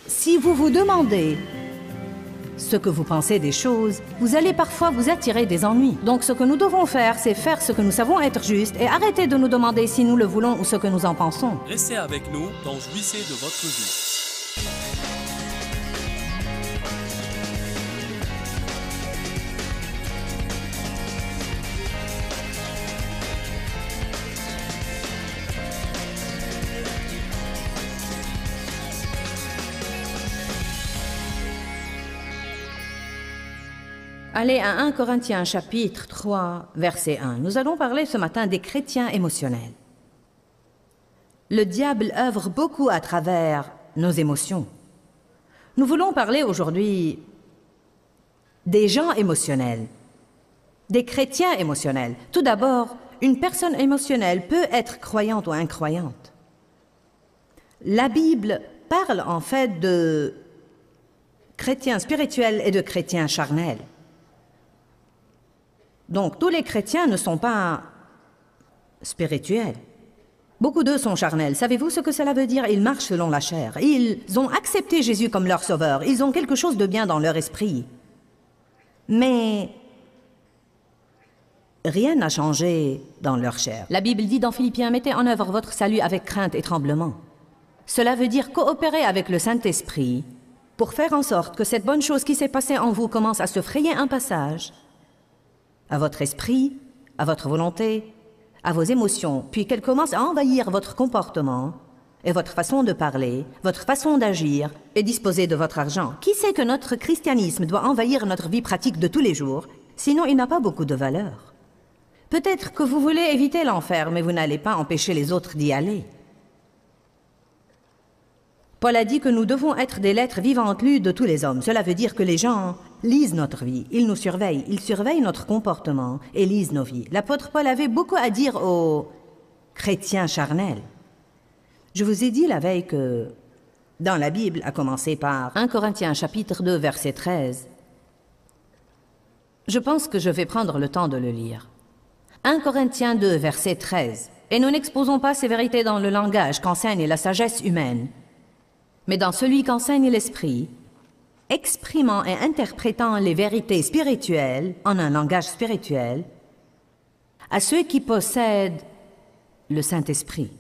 Si vous vous demandez ce que vous pensez des choses, vous allez parfois vous attirer des ennuis. Donc ce que nous devons faire, c'est faire ce que nous savons être juste et arrêter de nous demander si nous le voulons ou ce que nous en pensons. Restez avec nous dans Jouissez de votre vie. Allez à 1 Corinthiens chapitre 3, verset 1. Nous allons parler ce matin des chrétiens émotionnels. Le diable œuvre beaucoup à travers nos émotions. Nous voulons parler aujourd'hui des gens émotionnels, des chrétiens émotionnels. Tout d'abord, une personne émotionnelle peut être croyante ou incroyante. La Bible parle en fait de chrétiens spirituels et de chrétiens charnels. Donc, tous les chrétiens ne sont pas spirituels. Beaucoup d'eux sont charnels. Savez-vous ce que cela veut dire? Ils marchent selon la chair. Ils ont accepté Jésus comme leur sauveur. Ils ont quelque chose de bien dans leur esprit. Mais rien n'a changé dans leur chair. La Bible dit dans Philippiens, « Mettez en œuvre votre salut avec crainte et tremblement ». Cela veut dire coopérer avec le Saint-Esprit pour faire en sorte que cette bonne chose qui s'est passée en vous commence à se frayer un passage à votre esprit, à votre volonté, à vos émotions, puis qu'elle commence à envahir votre comportement et votre façon de parler, votre façon d'agir et disposer de votre argent. Qui sait que notre christianisme doit envahir notre vie pratique de tous les jours, sinon il n'a pas beaucoup de valeur. Peut-être que vous voulez éviter l'enfer, mais vous n'allez pas empêcher les autres d'y aller. Paul a dit que nous devons être des lettres vivantes lues de tous les hommes. Cela veut dire que les gens lisent notre vie, ils nous surveillent, ils surveillent notre comportement et lisent nos vies. L'apôtre Paul avait beaucoup à dire aux chrétiens charnels. Je vous ai dit la veille que dans la Bible, à commencer par 1 Corinthiens chapitre 2 verset 13, je pense que je vais prendre le temps de le lire. 1 Corinthiens 2 verset 13. Et nous n'exposons pas ces vérités dans le langage qu'enseigne la sagesse humaine, mais dans celui qu'enseigne l'Esprit, exprimant et interprétant les vérités spirituelles en un langage spirituel, à ceux qui possèdent le Saint-Esprit.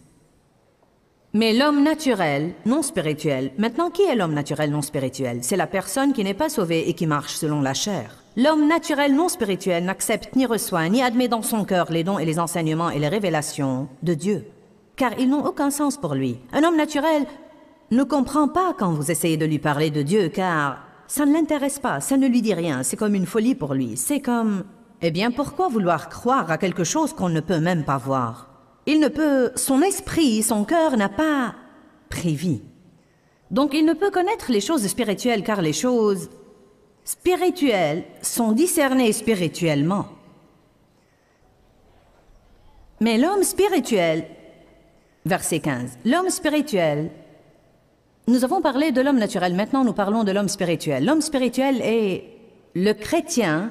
Mais l'homme naturel, non spirituel, maintenant qui est l'homme naturel non spirituel? C'est la personne qui n'est pas sauvée et qui marche selon la chair. L'homme naturel non spirituel n'accepte ni reçoit ni admet dans son cœur les dons et les enseignements et les révélations de Dieu, car ils n'ont aucun sens pour lui. Un homme naturel ne comprend pas quand vous essayez de lui parler de Dieu, car ça ne l'intéresse pas, ça ne lui dit rien, c'est comme une folie pour lui. C'est comme, eh bien, pourquoi vouloir croire à quelque chose qu'on ne peut même pas voir? Il ne peut, son esprit, son cœur n'a pas pris vie. Donc il ne peut connaître les choses spirituelles, car les choses spirituelles sont discernées spirituellement. Mais l'homme spirituel, verset 15, l'homme spirituel, nous avons parlé de l'homme naturel, maintenant nous parlons de l'homme spirituel. L'homme spirituel est le chrétien,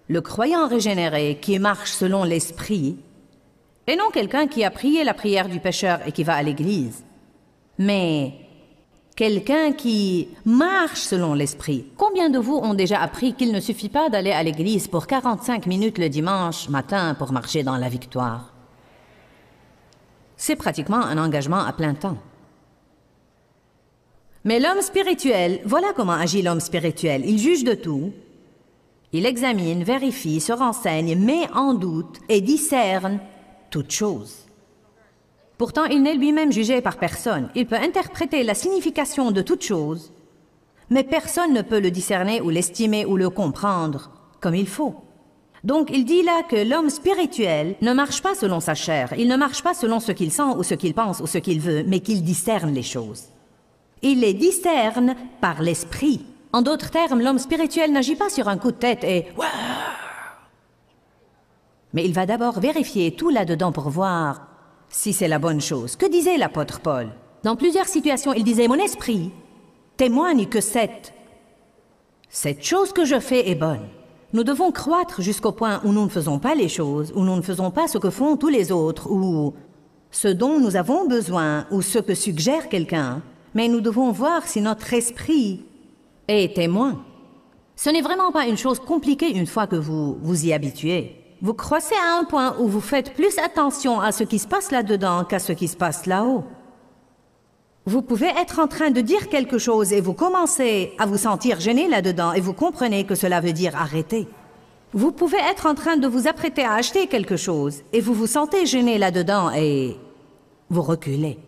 le croyant régénéré qui marche selon l'esprit, et non quelqu'un qui a prié la prière du pécheur et qui va à l'église, mais quelqu'un qui marche selon l'esprit. Combien de vous ont déjà appris qu'il ne suffit pas d'aller à l'église pour 45 minutes le dimanche matin pour marcher dans la victoire? C'est pratiquement un engagement à plein temps. Mais l'homme spirituel, voilà comment agit l'homme spirituel. Il juge de tout, il examine, vérifie, se renseigne, met en doute et discerne toutes choses. Pourtant, il n'est lui-même jugé par personne. Il peut interpréter la signification de toutes choses, mais personne ne peut le discerner ou l'estimer ou le comprendre comme il faut. Donc, il dit là que l'homme spirituel ne marche pas selon sa chair, il ne marche pas selon ce qu'il sent ou ce qu'il pense ou ce qu'il veut, mais qu'il discerne les choses. Il les discerne par l'esprit. En d'autres termes, l'homme spirituel n'agit pas sur un coup de tête et « Wow !» Mais il va d'abord vérifier tout là-dedans pour voir si c'est la bonne chose. Que disait l'apôtre Paul? Dans plusieurs situations, il disait « Mon esprit témoigne que cette chose que je fais est bonne. » Nous devons croître jusqu'au point où nous ne faisons pas les choses, où nous ne faisons pas ce que font tous les autres, ou ce dont nous avons besoin, ou ce que suggère quelqu'un. mais nous devons voir si notre esprit est témoin. Ce n'est vraiment pas une chose compliquée une fois que vous vous y habituez. Vous croissez à un point où vous faites plus attention à ce qui se passe là-dedans qu'à ce qui se passe là-haut. Vous pouvez être en train de dire quelque chose et vous commencez à vous sentir gêné là-dedans et vous comprenez que cela veut dire arrêter. Vous pouvez être en train de vous apprêter à acheter quelque chose et vous vous sentez gêné là-dedans et vous reculez.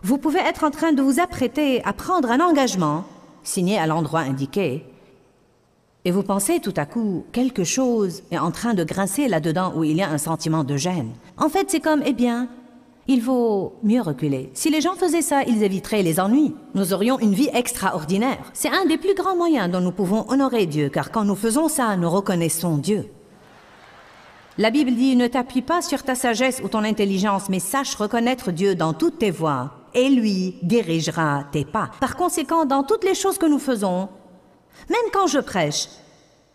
Vous pouvez être en train de vous apprêter à prendre un engagement, signé à l'endroit indiqué, et vous pensez tout à coup, quelque chose est en train de grincer là-dedans où il y a un sentiment de gêne. En fait, c'est comme, eh bien, il vaut mieux reculer. Si les gens faisaient ça, ils éviteraient les ennuis. Nous aurions une vie extraordinaire. C'est un des plus grands moyens dont nous pouvons honorer Dieu, car quand nous faisons ça, nous reconnaissons Dieu. La Bible dit, ne t'appuie pas sur ta sagesse ou ton intelligence, mais sache reconnaître Dieu dans toutes tes voies, et lui dirigera tes pas. Par conséquent, dans toutes les choses que nous faisons, même quand je prêche,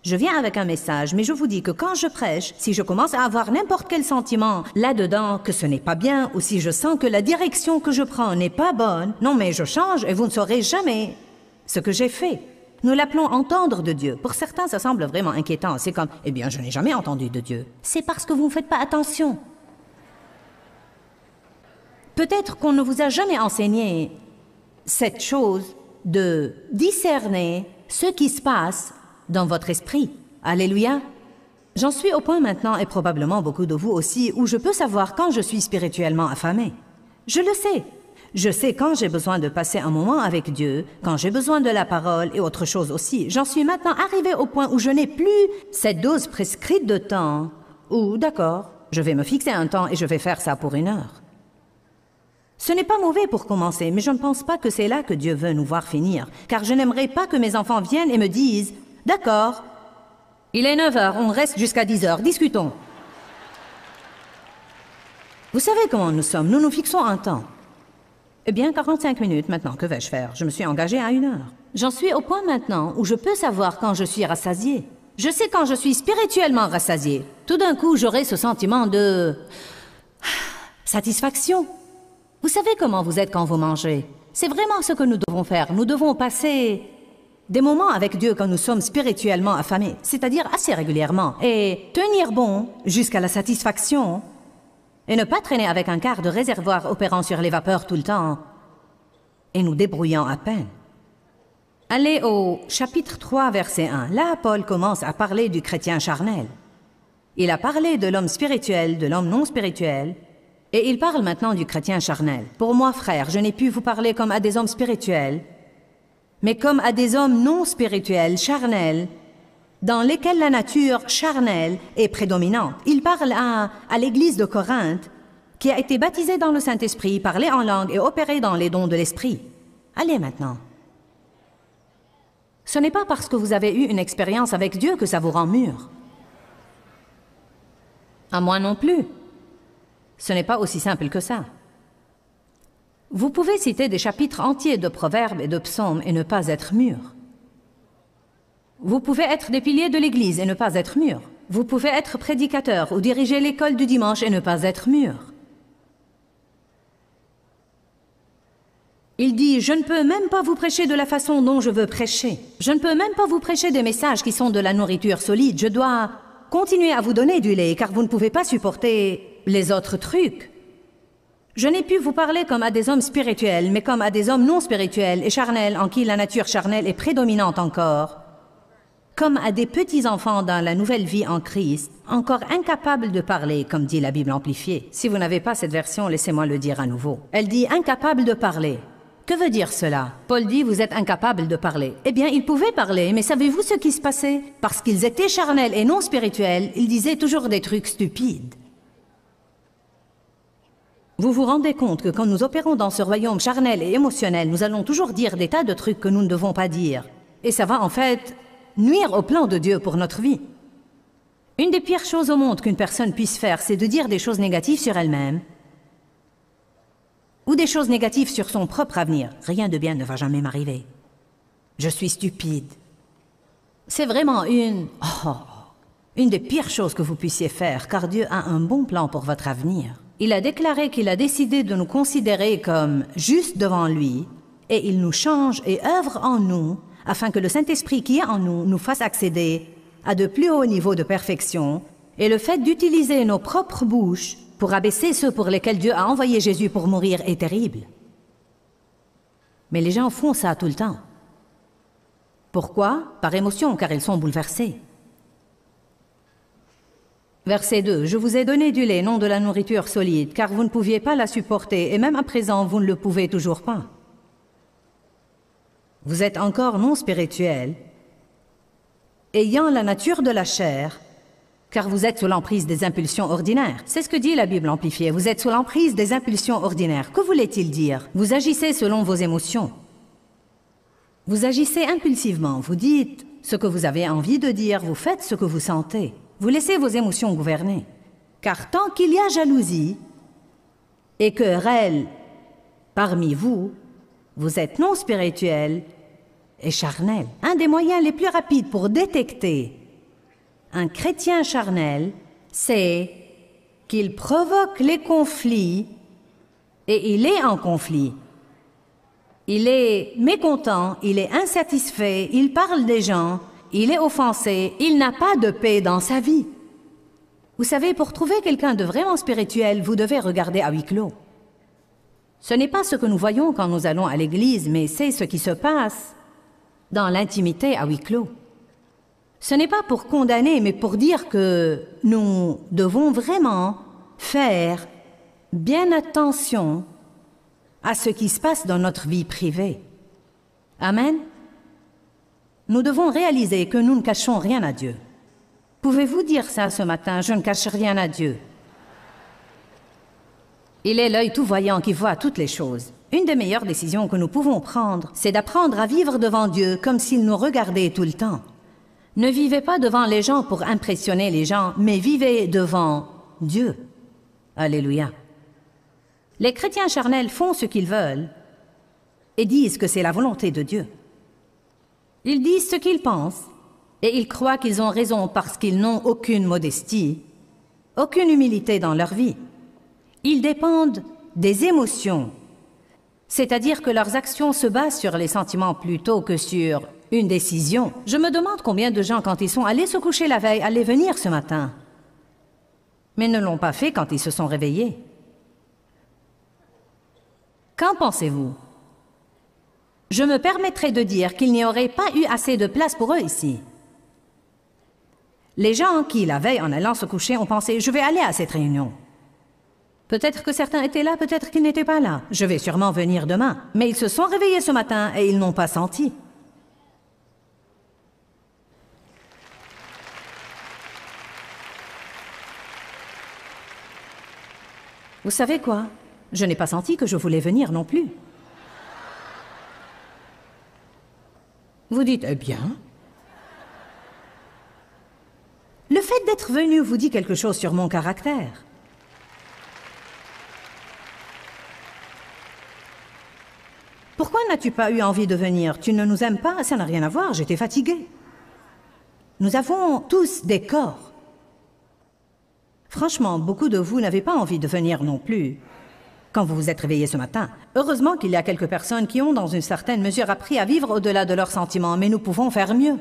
je viens avec un message, mais je vous dis que quand je prêche, si je commence à avoir n'importe quel sentiment là-dedans, que ce n'est pas bien, ou si je sens que la direction que je prends n'est pas bonne, non mais je change et vous ne saurez jamais ce que j'ai fait. Nous l'appelons entendre de Dieu. Pour certains, ça semble vraiment inquiétant. C'est comme, eh bien, je n'ai jamais entendu de Dieu. C'est parce que vous ne faites pas attention. Peut-être qu'on ne vous a jamais enseigné cette chose de discerner ce qui se passe dans votre esprit. Alléluia. J'en suis au point maintenant, et probablement beaucoup de vous aussi, où je peux savoir quand je suis spirituellement affamé. Je le sais. Je sais quand j'ai besoin de passer un moment avec Dieu, quand j'ai besoin de la parole et autre chose aussi. J'en suis maintenant arrivé au point où je n'ai plus cette dose prescrite de temps, où, d'accord, je vais me fixer un temps et je vais faire ça pour 1 heure. Ce n'est pas mauvais pour commencer, mais je ne pense pas que c'est là que Dieu veut nous voir finir, car je n'aimerais pas que mes enfants viennent et me disent « D'accord, il est 9 heures, on reste jusqu'à 10 heures, discutons. » Vous savez comment nous sommes, nous nous fixons un temps. Eh bien, 45 minutes maintenant, que vais-je faire? Je me suis engagée à 1 heure. J'en suis au point maintenant où je peux savoir quand je suis rassasiée. Je sais quand je suis spirituellement rassasiée. Tout d'un coup, j'aurai ce sentiment de satisfaction. Vous savez comment vous êtes quand vous mangez. C'est vraiment ce que nous devons faire. Nous devons passer des moments avec Dieu quand nous sommes spirituellement affamés, c'est-à-dire assez régulièrement, et tenir bon jusqu'à la satisfaction, et ne pas traîner avec un quart de réservoir opérant sur les vapeurs tout le temps, et nous débrouillant à peine. Allez au chapitre 3, verset 1. Là, Paul commence à parler du chrétien charnel. Il a parlé de l'homme spirituel, de l'homme non spirituel, et il parle maintenant du chrétien charnel. Pour moi, frère, je n'ai pu vous parler comme à des hommes spirituels, mais comme à des hommes non spirituels, charnels, dans lesquels la nature charnelle est prédominante. Il parle à l'église de Corinthe, qui a été baptisée dans le Saint-Esprit, parlée en langue et opérée dans les dons de l'Esprit. Allez maintenant. Ce n'est pas parce que vous avez eu une expérience avec Dieu que ça vous rend mûr. À moi non plus. Ce n'est pas aussi simple que ça. Vous pouvez citer des chapitres entiers de proverbes et de psaumes et ne pas être mûr. Vous pouvez être des piliers de l'Église et ne pas être mûr. Vous pouvez être prédicateur ou diriger l'école du dimanche et ne pas être mûr. Il dit, je ne peux même pas vous prêcher de la façon dont je veux prêcher. Je ne peux même pas vous prêcher des messages qui sont de la nourriture solide. Je dois continuer à vous donner du lait, car vous ne pouvez pas supporter les autres trucs. Je n'ai pu vous parler comme à des hommes spirituels, mais comme à des hommes non spirituels et charnels, en qui la nature charnelle est prédominante encore. Comme à des petits-enfants dans la nouvelle vie en Christ, encore incapables de parler, comme dit la Bible amplifiée. Si vous n'avez pas cette version, laissez-moi le dire à nouveau. Elle dit « incapable de parler ». Que veut dire cela? Paul dit « vous êtes incapable de parler ». Eh bien, ils pouvaient parler, mais savez-vous ce qui se passait? Parce qu'ils étaient charnels et non spirituels, ils disaient toujours des trucs stupides. Vous vous rendez compte que quand nous opérons dans ce royaume charnel et émotionnel, nous allons toujours dire des tas de trucs que nous ne devons pas dire. Et ça va en fait nuire au plan de Dieu pour notre vie. Une des pires choses au monde qu'une personne puisse faire, c'est de dire des choses négatives sur elle-même ou des choses négatives sur son propre avenir. Rien de bien ne va jamais m'arriver. Je suis stupide. C'est vraiment une des pires choses que vous puissiez faire, car Dieu a un bon plan pour votre avenir. Il a déclaré qu'il a décidé de nous considérer comme justes devant lui et il nous change et œuvre en nous afin que le Saint-Esprit qui est en nous nous fasse accéder à de plus hauts niveaux de perfection. Et le fait d'utiliser nos propres bouches pour abaisser ceux pour lesquels Dieu a envoyé Jésus pour mourir est terrible. Mais les gens font ça tout le temps. Pourquoi? Par émotion, car ils sont bouleversés. Verset 2. Je vous ai donné du lait, non de la nourriture solide, car vous ne pouviez pas la supporter, et même à présent, vous ne le pouvez toujours pas. Vous êtes encore non spirituel, ayant la nature de la chair, car vous êtes sous l'emprise des impulsions ordinaires. C'est ce que dit la Bible amplifiée. Vous êtes sous l'emprise des impulsions ordinaires. Que voulait-il dire? Vous agissez selon vos émotions. Vous agissez impulsivement. Vous dites ce que vous avez envie de dire. Vous faites ce que vous sentez. Vous laissez vos émotions gouverner. Car tant qu'il y a jalousie et querelle parmi vous, vous êtes non spirituel et charnel. Un des moyens les plus rapides pour détecter un chrétien charnel, c'est qu'il provoque les conflits et il est en conflit. Il est mécontent, il est insatisfait, il parle des gens, il est offensé, il n'a pas de paix dans sa vie. Vous savez, pour trouver quelqu'un de vraiment spirituel, vous devez regarder à huis clos. Ce n'est pas ce que nous voyons quand nous allons à l'église, mais c'est ce qui se passe dans l'intimité à huis clos. Ce n'est pas pour condamner, mais pour dire que nous devons vraiment faire bien attention à ce qui se passe dans notre vie privée. Amen. Nous devons réaliser que nous ne cachons rien à Dieu. Pouvez-vous dire ça ce matin? Je ne cache rien à Dieu. Il est l'œil tout voyant qui voit toutes les choses. Une des meilleures décisions que nous pouvons prendre, c'est d'apprendre à vivre devant Dieu comme s'il nous regardait tout le temps. Ne vivez pas devant les gens pour impressionner les gens, mais vivez devant Dieu. Alléluia. Les chrétiens charnels font ce qu'ils veulent et disent que c'est la volonté de Dieu. Ils disent ce qu'ils pensent et ils croient qu'ils ont raison parce qu'ils n'ont aucune modestie, aucune humilité dans leur vie. Ils dépendent des émotions, c'est-à-dire que leurs actions se basent sur les sentiments plutôt que sur une décision. Je me demande combien de gens, quand ils sont allés se coucher la veille, allaient venir ce matin, mais ne l'ont pas fait quand ils se sont réveillés. Qu'en pensez-vous? Je me permettrai de dire qu'il n'y aurait pas eu assez de place pour eux ici. Les gens qui, la veille, en allant se coucher, ont pensé « je vais aller à cette réunion ». Peut-être que certains étaient là, peut-être qu'ils n'étaient pas là. Je vais sûrement venir demain. Mais ils se sont réveillés ce matin et ils n'ont pas senti. Vous savez quoi? Je n'ai pas senti que je voulais venir non plus. Vous dites, eh bien. Le fait d'être venu vous dit quelque chose sur mon caractère. Pourquoi n'as-tu pas eu envie de venir? Tu ne nous aimes pas? Ça n'a rien à voir, j'étais fatiguée. Nous avons tous des corps. Franchement, beaucoup de vous n'avez pas envie de venir non plus quand vous vous êtes réveillés ce matin. Heureusement qu'il y a quelques personnes qui ont, dans une certaine mesure, appris à vivre au-delà de leurs sentiments, mais nous pouvons faire mieux.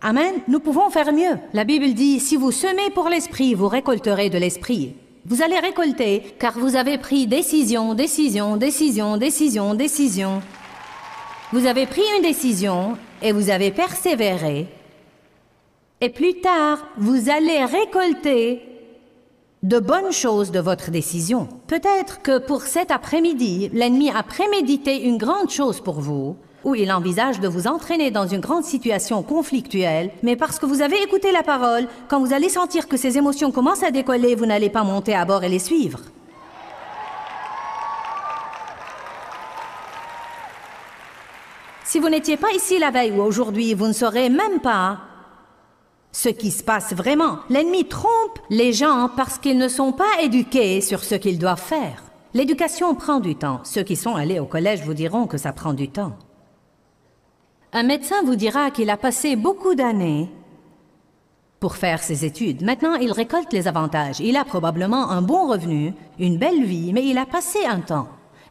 Amen, nous pouvons faire mieux. La Bible dit, si vous semez pour l'esprit, vous récolterez de l'esprit. Vous allez récolter, car vous avez pris décision, décision, décision, décision, décision. Vous avez pris une décision et vous avez persévéré. Et plus tard, vous allez récolter de bonnes choses de votre décision. Peut-être que pour cet après-midi, l'ennemi a prémédité une grande chose pour vous, où il envisage de vous entraîner dans une grande situation conflictuelle, mais parce que vous avez écouté la parole, quand vous allez sentir que ces émotions commencent à décoller, vous n'allez pas monter à bord et les suivre. Si vous n'étiez pas ici la veille ou aujourd'hui, vous ne saurez même pas ce qui se passe vraiment. L'ennemi trompe les gens parce qu'ils ne sont pas éduqués sur ce qu'ils doivent faire. L'éducation prend du temps. Ceux qui sont allés au collège vous diront que ça prend du temps. Un médecin vous dira qu'il a passé beaucoup d'années pour faire ses études. Maintenant, il récolte les avantages. Il a probablement un bon revenu, une belle vie, mais il a passé un temps.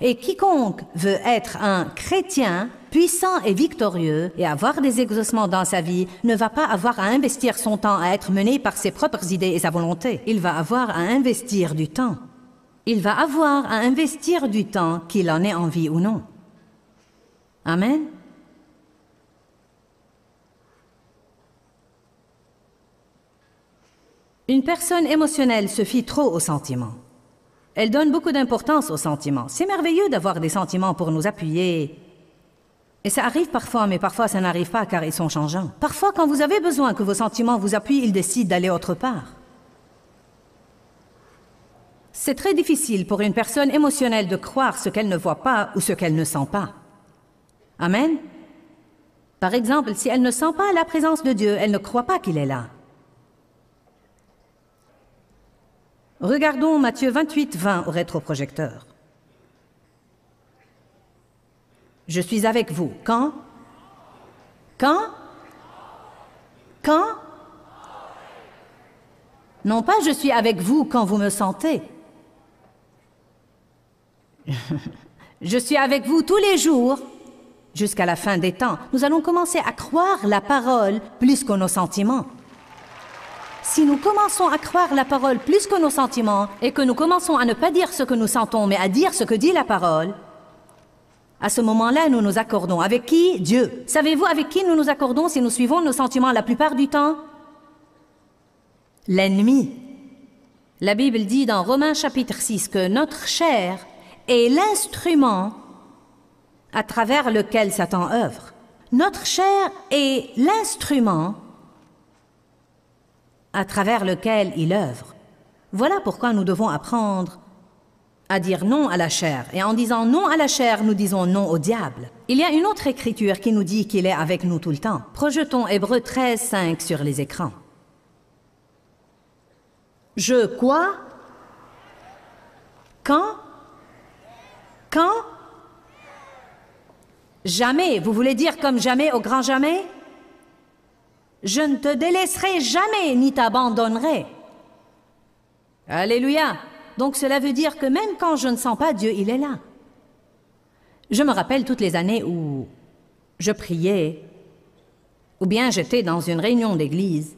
Et quiconque veut être un chrétien puissant et victorieux et avoir des exaucements dans sa vie ne va pas avoir à investir son temps à être mené par ses propres idées et sa volonté. Il va avoir à investir du temps. Il va avoir à investir du temps, qu'il en ait envie ou non. Amen. Une personne émotionnelle se fie trop aux sentiments. Elle donne beaucoup d'importance aux sentiments. C'est merveilleux d'avoir des sentiments pour nous appuyer. Et ça arrive parfois, mais parfois ça n'arrive pas car ils sont changeants. Parfois, quand vous avez besoin que vos sentiments vous appuient, ils décident d'aller autre part. C'est très difficile pour une personne émotionnelle de croire ce qu'elle ne voit pas ou ce qu'elle ne sent pas. Amen. Par exemple, si elle ne sent pas la présence de Dieu, elle ne croit pas qu'il est là. Regardons Matthieu 28, 20 au rétroprojecteur. Je suis avec vous. Quand? Quand? Quand? Non pas je suis avec vous quand vous me sentez. Je suis avec vous tous les jours jusqu'à la fin des temps. Nous allons commencer à croire la parole plus que nos sentiments. Si nous commençons à croire la parole plus que nos sentiments et que nous commençons à ne pas dire ce que nous sentons, mais à dire ce que dit la parole, à ce moment-là, nous nous accordons. Avec qui? Dieu. Savez-vous avec qui nous nous accordons si nous suivons nos sentiments la plupart du temps? L'ennemi. La Bible dit dans Romains chapitre 6 que notre chair est l'instrument à travers lequel Satan œuvre. Notre chair est l'instrument à travers lequel il œuvre. Voilà pourquoi nous devons apprendre à dire non à la chair. Et en disant non à la chair, nous disons non au diable. Il y a une autre écriture qui nous dit qu'il est avec nous tout le temps. Projetons Hébreux 13, 5 sur les écrans. Je quoi? Quand? Quand? Jamais. Vous voulez dire comme jamais au grand jamais? Je ne te délaisserai jamais, ni t'abandonnerai. Alléluia. Donc cela veut dire que même quand je ne sens pas Dieu, il est là. Je me rappelle toutes les années où je priais, ou bien j'étais dans une réunion d'église.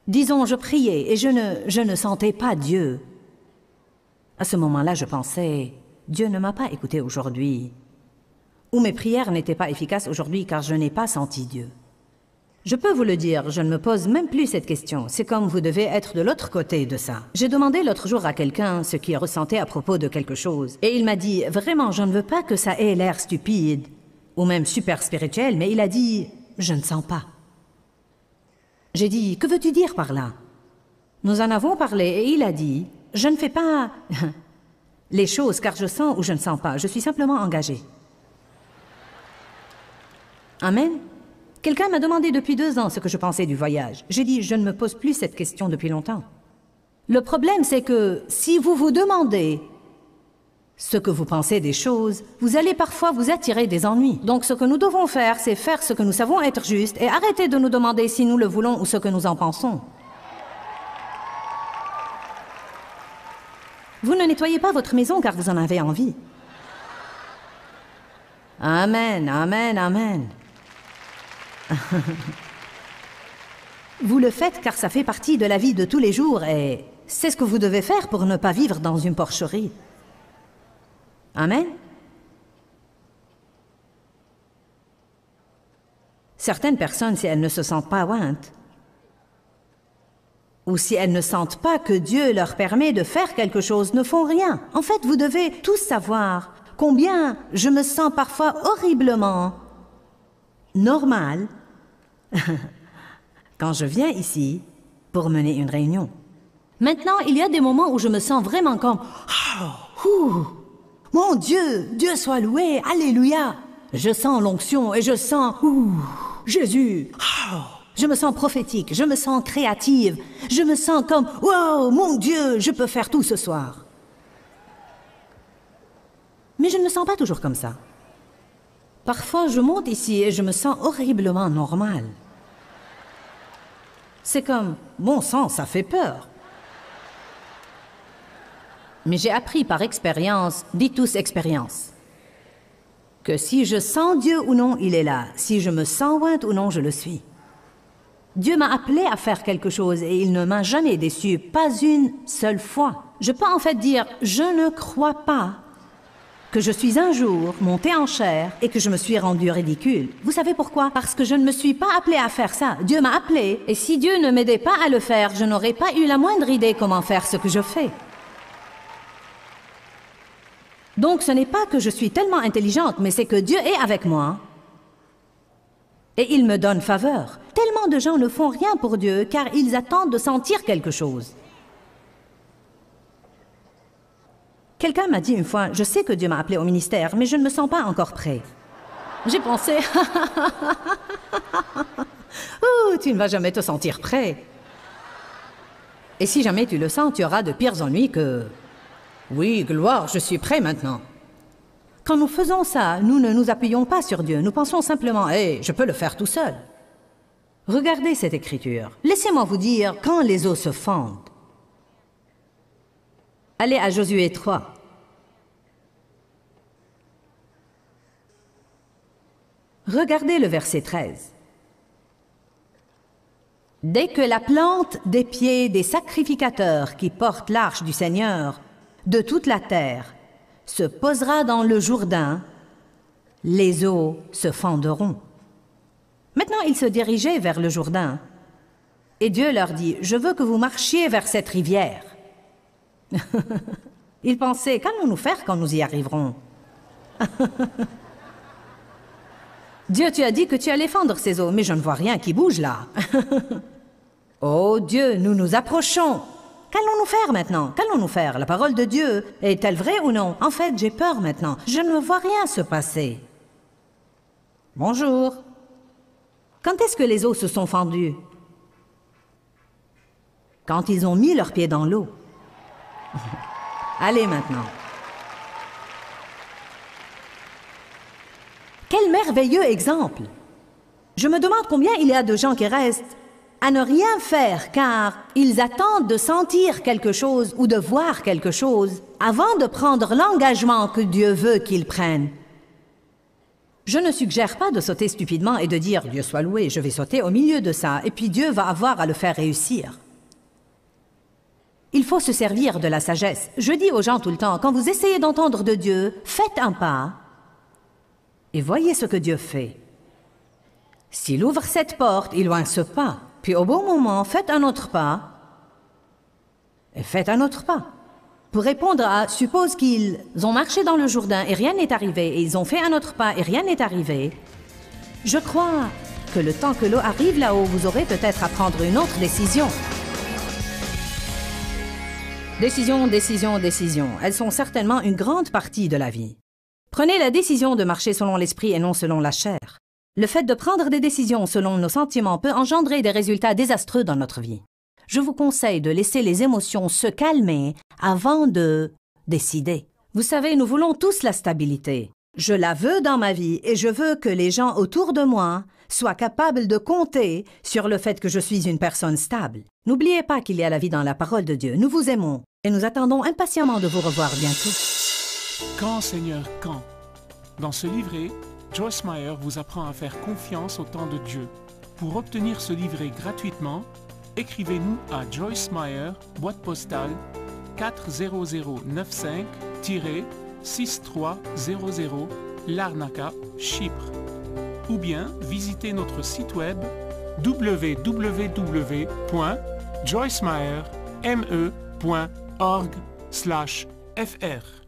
Disons, je priais et je ne sentais pas Dieu. À ce moment-là, je pensais, Dieu ne m'a pas écouté aujourd'hui. Ou mes prières n'étaient pas efficaces aujourd'hui car je n'ai pas senti Dieu. Je peux vous le dire, je ne me pose même plus cette question. C'est comme vous devez être de l'autre côté de ça. J'ai demandé l'autre jour à quelqu'un ce qu'il ressentait à propos de quelque chose. Et il m'a dit, vraiment, je ne veux pas que ça ait l'air stupide, ou même super spirituel, mais il a dit, je ne sens pas. J'ai dit, que veux-tu dire par là? Nous en avons parlé et il a dit, je ne fais pas les choses car je sens ou je ne sens pas. Je suis simplement engagé. Amen. Quelqu'un m'a demandé depuis 2 ans ce que je pensais du voyage. J'ai dit, je ne me pose plus cette question depuis longtemps. Le problème, c'est que si vous vous demandez ce que vous pensez des choses, vous allez parfois vous attirer des ennuis. Donc ce que nous devons faire, c'est faire ce que nous savons être juste et arrêter de nous demander si nous le voulons ou ce que nous en pensons. Vous ne nettoyez pas votre maison car vous en avez envie. Amen, amen, amen. Vous le faites car ça fait partie de la vie de tous les jours et c'est ce que vous devez faire pour ne pas vivre dans une porcherie. Amen. Certaines personnes, si elles ne se sentent pas ointes, ou si elles ne sentent pas que Dieu leur permet de faire quelque chose, ne font rien. En fait, vous devez tous savoir combien je me sens parfois horriblement normal quand je viens ici pour mener une réunion. Maintenant, il y a des moments où je me sens vraiment comme mon Dieu, Dieu soit loué, alléluia. Je sens l'onction et je sens Jésus. Je me sens prophétique, je me sens créative, je me sens comme wow, mon Dieu, je peux faire tout ce soir. Mais je ne me sens pas toujours comme ça. Parfois, je monte ici et je me sens horriblement normal. C'est comme, bon sang, ça fait peur. Mais j'ai appris par expérience, dites tous expérience, que si je sens Dieu ou non, il est là. Si je me sens ointe ou non, je le suis. Dieu m'a appelé à faire quelque chose et il ne m'a jamais déçu, pas une seule fois. Je peux en fait dire, je ne crois pas que je suis un jour montée en chair et que je me suis rendue ridicule. Vous savez pourquoi? Parce que je ne me suis pas appelée à faire ça. Dieu m'a appelée et si Dieu ne m'aidait pas à le faire, je n'aurais pas eu la moindre idée comment faire ce que je fais. Donc ce n'est pas que je suis tellement intelligente, mais c'est que Dieu est avec moi et il me donne faveur. Tellement de gens ne font rien pour Dieu car ils attendent de sentir quelque chose. Quelqu'un m'a dit une fois, je sais que Dieu m'a appelé au ministère, mais je ne me sens pas encore prêt. J'ai pensé, oh, tu ne vas jamais te sentir prêt. Et si jamais tu le sens, tu auras de pires ennuis que... Oui, gloire, je suis prêt maintenant. Quand nous faisons ça, nous ne nous appuyons pas sur Dieu. Nous pensons simplement, je peux le faire tout seul. Regardez cette écriture. Laissez-moi vous dire quand les eaux se fendent. Allez à Josué 3. Regardez le verset 13. Dès que la plante des pieds des sacrificateurs qui portent l'arche du Seigneur de toute la terre se posera dans le Jourdain, les eaux se fendront. Maintenant, ils se dirigeaient vers le Jourdain. Et Dieu leur dit, je veux que vous marchiez vers cette rivière. Ils pensaient, qu'allons-nous faire quand nous y arriverons? Dieu, tu as dit que tu allais fendre ces eaux, mais je ne vois rien qui bouge là. Oh Dieu, nous nous approchons. Qu'allons-nous faire maintenant? Qu'allons-nous faire? La parole de Dieu est-elle vraie ou non? En fait, j'ai peur maintenant. Je ne vois rien se passer. Bonjour. Quand est-ce que les eaux se sont fendues? Quand ils ont mis leurs pieds dans l'eau. Allez maintenant. Quel merveilleux exemple! Je me demande combien il y a de gens qui restent à ne rien faire car ils attendent de sentir quelque chose ou de voir quelque chose avant de prendre l'engagement que Dieu veut qu'ils prennent. Je ne suggère pas de sauter stupidement et de dire « Dieu soit loué, je vais sauter au milieu de ça et puis Dieu va avoir à le faire réussir ». Il faut se servir de la sagesse. Je dis aux gens tout le temps, quand vous essayez d'entendre de Dieu, faites un pas et voyez ce que Dieu fait. S'il ouvre cette porte, il oint ce pas. Puis au bon moment, faites un autre pas et faites un autre pas. Pour répondre à, suppose qu'ils ont marché dans le Jourdain et rien n'est arrivé, et ils ont fait un autre pas et rien n'est arrivé, je crois que le temps que l'eau arrive là-haut, vous aurez peut-être à prendre une autre décision. Décision, décision, décision. Elles sont certainement une grande partie de la vie. Prenez la décision de marcher selon l'esprit et non selon la chair. Le fait de prendre des décisions selon nos sentiments peut engendrer des résultats désastreux dans notre vie. Je vous conseille de laisser les émotions se calmer avant de décider. Vous savez, nous voulons tous la stabilité. Je la veux dans ma vie et je veux que les gens autour de moi soient capables de compter sur le fait que je suis une personne stable. N'oubliez pas qu'il y a la vie dans la parole de Dieu. Nous vous aimons et nous attendons impatiemment de vous revoir bientôt. Quand, Seigneur, quand? Dans ce livret, Joyce Meyer vous apprend à faire confiance au temps de Dieu. Pour obtenir ce livret gratuitement, écrivez-nous à Joyce Meyer, boîte postale 40095-6300, Larnaca, Chypre. Ou bien visitez notre site web www.joycemeyer.org/fr.